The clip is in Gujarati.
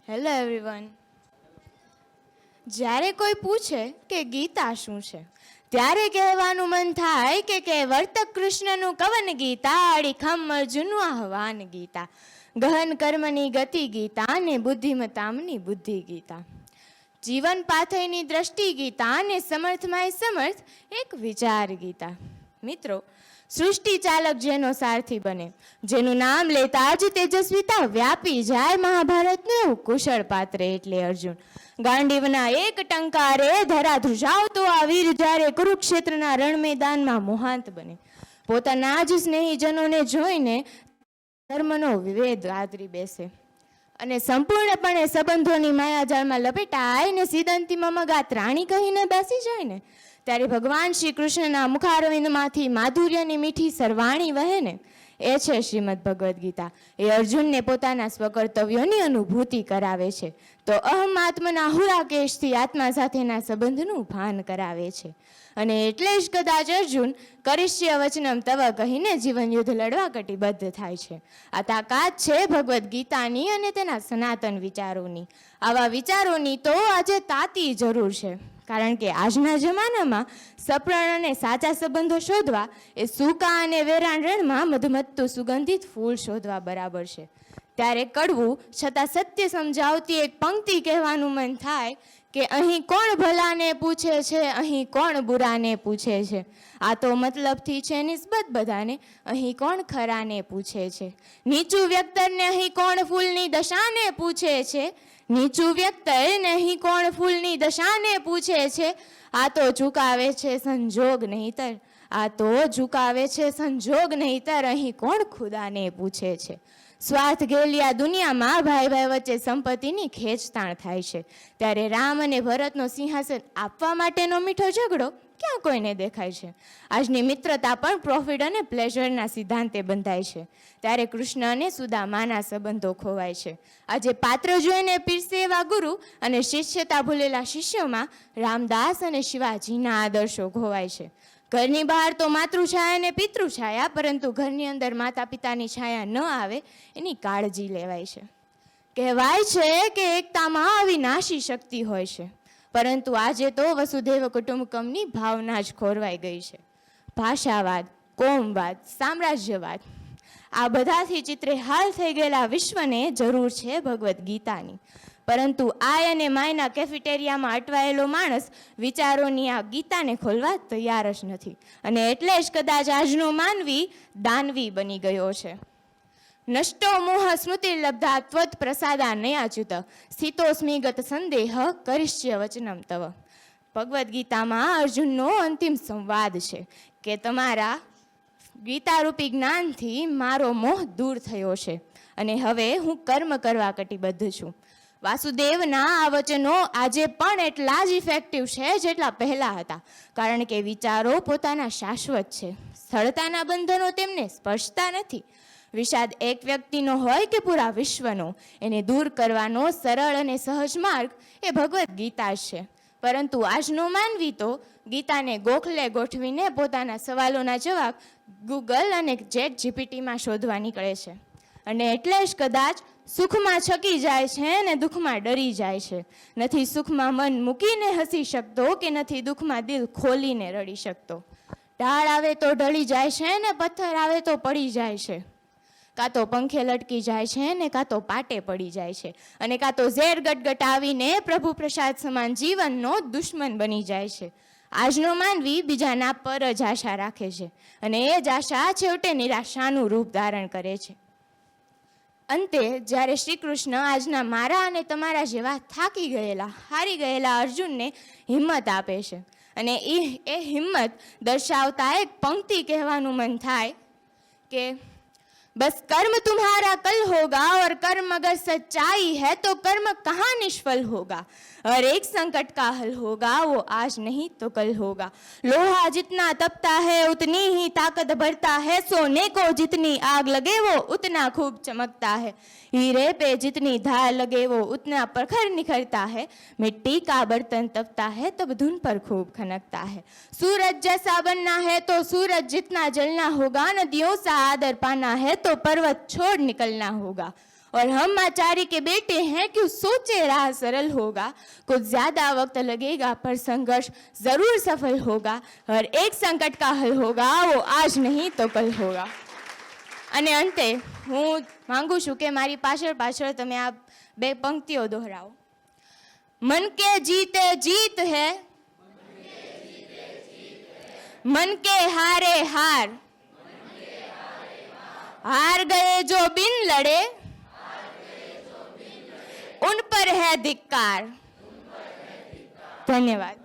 Hello everyone. જ્યારે કોઈ પૂછે કે ગીતા શું છે ત્યારે કહેવાનું મન થાય કે વર્તક કૃષ્ણનું કવન ગીતા, અડીખમ અર્જુનનું આહવાન ગીતા, ગહન કર્મની ગતિ ગીતા અને બુદ્ધિમતામની બુદ્ધિ ગીતા, જીવન પાથઈની દ્રષ્ટિ ગીતા અને સમર્થમાંય સમર્થ એક વિચાર ગીતા. મિત્રો, સૃષ્ટિ ચાલક જેનો સારથી બને, જેનું નામ લેતા જ તેજસ્વીતા વ્યાપી જાય મહાભારતનું એવું કુશળ પાત્ર એટલે અર્જુન. ગાંડીવના એક ટંકારે ધરા ધ્રુજાવતો આ વીર જ્યારે કુરુક્ષેત્રના રણ મેદાનમાં મોહાંત બને, પોતાના જ સ્નેહીજનોને જોઈને ધર્મનો વિવેદ આદરી બેસે અને સંપૂર્ણપણે સંબંધોની માયાજાળમાં લપેટાય ને સીદંતી મમગાત રાણી કહીને બેસી જાય ને ત્યારે ભગવાન શ્રી કૃષ્ણના મુખારવિંદમાંથી માધુર્યની મીઠી સરવાણી વહે ને એ છે શ્રીમદ ભગવદ્ ગીતા. એ અર્જુનને પોતાના સ્વકર્તવ્યોની અનુભૂતિ કરાવે છે, તો અહમ આત્મના હુરાકેશથી આત્મા સાથેના સંબંધનું ભાન કરાવે છે. અને એટલે જ કદાચ અર્જુન કરિષ્ય વચનમ તવ કહીને જીવન યુદ્ધ લડવા કટિબદ્ધ થાય છે. આ તાકાત છે ભગવદ્ ગીતાની અને તેના સનાતન વિચારોની. આવા વિચારોની તો આજે તાતી જરૂર છે, કારણ કે આજના જમાનામાં સપ્રણ અને સાચા સંબંધો શોધવા એ સૂકા અને વેરાણ રણમાં મધમત્તું સુગંધિત ફૂલ શોધવા બરાબર છે. ત્યારે કડવું છતાં સત્ય સમજાવતી એક પંક્તિ કહેવાનું મન થાય કે અહીં કોણ ભલાને પૂછે છે, અહીં કોણ બુરાને પૂછે છે, આ તો મતલબથી છે નિસ્બત બધાને, અહીં કોણ ખરાને પૂછે છે, નીચું વ્યક્તરને અહીં કોણ ફૂલની દશાને પૂછે છે, નીચું વ્યક્તરને અહીં કોણ ફૂલની દશાને પૂછે છે, આ તો ઝુકાવે છે સંજોગ નહીતર, આ તો ઝુકાવે છે સંજોગ નહીતર, અહીં કોણ ખુદાને પૂછે છે. સ્વાર્થ ઘેલી આ દુનિયામાં ભાઈ ભાઈ વચ્ચે સંપત્તિની ખેંચતાણ થાય છે, ત્યારે રામ અને ભરતનો સિંહાસન આપવા માટેનો મીઠો ઝઘડો ક્યાં કોઈને દેખાય છે. આજની મિત્રતા પણ પ્રોફિટ અને પ્લેઝરના સિદ્ધાંતે બંધાય છે, ત્યારે કૃષ્ણ અને સુદામાના સંબંધો ખોવાય છે. આજે પાત્ર જોઈને પીરસે એવા ગુરુ અને શિષ્યતા ભૂલેલા શિષ્યોમાં રામદાસ અને શિવાજીના આદર્શો ખોવાય છે. ઘરની બહાર તો માતૃછાયા અને પિતૃછાયા, પરંતુ ઘરની અંદર માતા પિતાની છાયા ન આવે એની કાળજી લેવાય છે. કહેવાય છે કે એકતામાં અવિનાશી શક્તિ હોય છે, પરંતુ આજે તો વસુધૈવ કુટુંબકમની ભાવના જ ખોરવાઈ ગઈ છે. ભાષાવાદ, કોમવાદ, સામ્રાજ્યવાદ, આ બધાથી ચિત્રે હાલ થઈ ગયેલા વિશ્વને જરૂર છે ભગવદ્ ગીતાની. પરંતુ આય અને માયના કેફેટેરિયામાં અટવાયેલો માણસ વિચારોની આ ગીતાને ખોલવા તૈયાર જ નથી, અને એટલે જ કદાચ આજનો માનવી દાનવી બની ગયો છે. નષ્ટો મોહ સ્મૃતિર્લબ્ધા ત્વત પ્રસાદા નયાચ્યુત સ્થિતોસ્મિગત સંદેહ કરિષ્ય વચનમ તવ. ભગવદ્ ગીતામાં અર્જુનનો અંતિમ સંવાદ છે કે તમારા ગીતારૂપી જ્ઞાનથી મારો મોહ દૂર થયો છે અને હવે હું કર્મ કરવા કટિબદ્ધ છું. વાસુદેવના આ વચનો આજે પણ એટલા જ ઇફેક્ટિવ છે જેટલા પહેલાં હતા, કારણ કે વિચારો પોતાના શાશ્વત છે, સ્થળતાના બંધનો તેમને સ્પર્શતા નથી. વિષાદ એક વ્યક્તિનો હોય કે પૂરા વિશ્વનો, એને દૂર કરવાનો સરળ અને સહજ માર્ગ એ ભગવદ્ ગીતા છે. પરંતુ આજનો માનવી તો ગીતાને ગોખલે ગોઠવીને પોતાના સવાલોના જવાબ ગૂગલ અને ચેટ જીપીટીમાં શોધવા નીકળે છે, અને એટલે જ કદાચ સુખમાં છકી જાય છે ને દુઃખમાં ડરી જાય છે. નથી સુખમાં મન મૂકીને હસી શકતો કે નથી દુઃખમાં દિલ ખોલીને રડી શકતો. ઢાળ આવે તો ઢળી જાય છે ને પથ્થર આવે તો પડી જાય છે, કાં તો પંખે લટકી જાય છે ને કાં તો પાટે પડી જાય છે, અને કાં તો ઝેર ગટગટાવીને પ્રભુ પ્રસાદ સમાન જીવનનો દુશ્મન બની જાય છે. આજનો માનવી બીજાના પર જ આશા રાખે છે, અને એ જ આશા છેવટે નિરાશાનું રૂપ ધારણ કરે છે. અંતે જ્યારે શ્રી કૃષ્ણ આજના મારા અને તમારા જેવા થાકી ગયેલા, હારી ગયેલા અર્જુનને હિંમત આપે છે, અને એ હિંમત દર્શાવતા એક પંક્તિ કહેવાનું મન થાય કે बस कर्म तुम्हारा कल होगा और कर्म अगर सच्चाई है तो कर्म कहाँ निष्फल होगा, और एक संकट का हल होगा वो आज नहीं तो कल होगा. लोहा जितना तपता है उतनी ही ताकत भरता है, सोने को जितनी आग लगे वो उतना खूब चमकता है, हीरे पे जितनी धार लगे वो उतना प्रखर निखरता है, मिट्टी का बर्तन तपता है तब धुन पर खूब खनकता है. सूरज जैसा बनना है तो सूरज जितना जलना होगा, नदियों सा आदर पाना है तो पर्वत छोड़ निकलना होगा, और हम आचार्य के बेटे हैं, क्यों सोचे राह सरल होगा। कुछ ज्यादा वक्त लगेगा पर संघर्ष जरूर सफल होगा। हर एक संकट का हल होगा, वो आज नहीं तो कल होगा। અને અંતે હું માંગુ છું કે મારી પાછળ પાછળ તમે આ બે પંક્તિઓ દોહરાવો. मन के जीते जीत है, मन के हारे हार, हार गए जो बिन लड़े, उन पर है धिक्कार. धन्यवाद.